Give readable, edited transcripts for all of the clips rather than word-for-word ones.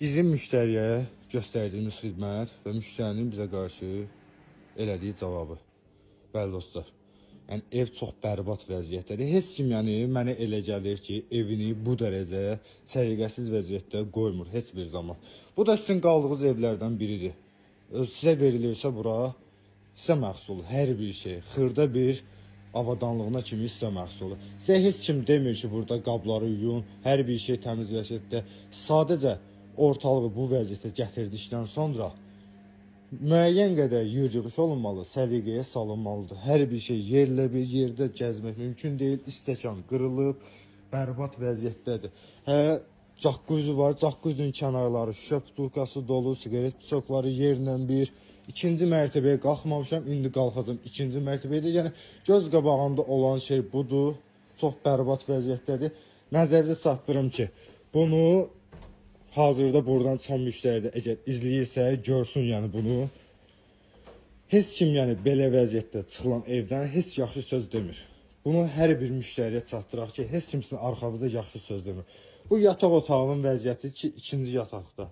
Bizim müştəriyə göstərdiyimiz xidmət və müştərinin bizə qarşı elədiyi cavabı. Bəli dostlar, yəni ev çox bərbad vəziyyətdədir. Heç kim mənə elə gəlir ki, evini bu dərəcə səliqəsiz vəziyyətdə qoymur heç bir zaman. Bu da sizin qaldığınız evlərdən biridir. Sizə verilirsə bura, sizə məxsul hər bir şey, xırda bir avadanlığına kimi sizə məxsulu. Sizə heç kim demir ki, burada qabları yuyun, hər bir şey təmiz vəziyyətdə. Sadəcə ortalığı bu vəziyyətə gətirdikdən sonra müəyyən qədər yığış olunmalı, səliqəyə salınmalıdır. Hər bir şey yerlə bir yerdə gəzmək mümkün deyil. İstəkan qırılıb, bərbad vəziyyətdədir. Caqquzi var, caqquzinin kənarları şüşə butulkası dolu, siqaret bıçaqları yerlə bir. İkinci mərtəbəyə qalxmamışam, indi qalxacam ikinci mərtəbəyə. Yəni göz qabağında olan şey budur. Çox bərbad vəziyyətdədir. Nəzərinizə çatdırım ki, bunu hazırda buradan çıxan müştəri də əgər izləyirsə, görsün bunu. Heç kim belə vəziyyətdə çıxılan evdən heç yaxşı söz demir. Bunu hər bir müştəriyə çatdıraq ki, heç kim sizin arxanızda yaxşı söz demir. Bu yataq otağının vəziyyəti ki, ikinci yataqda,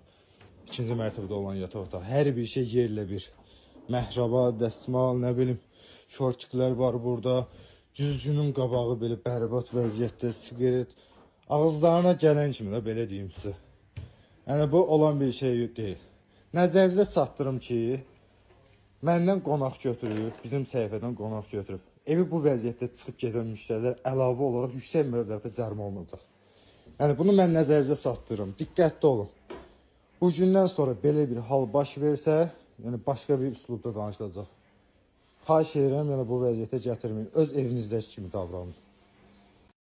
ikinci mərtəbədə olan yataq otağı. Hər bir şey yerlə bir. Məhraba, dəsmal, nə bilim, şortiklər var burada. Güzgünün qabağı belə bərbad vəziyyətdə, siqaret. Ağızlarına gələn kimi də belə deyim sizə. Yəni bu olan bir şey deyil. Nəzərinizə çatdırım ki, məndən qonaq götürüb, bizim səhifədən qonaq götürüb. Evi bu vəziyyətdə çıxıb gedən müştərilər əlavə olaraq yüksək məbləğdə cərimə olunacaq. Yəni bunu mən nəzərinizə çatdırırım. Diqqətli olun. Bu gündən sonra belə bir hal baş versə, başqa bir üslubda danışılacaq. Xahiş edirəm, bu vəziyyətə gətirməyin. Öz evinizdəki kimi davranın.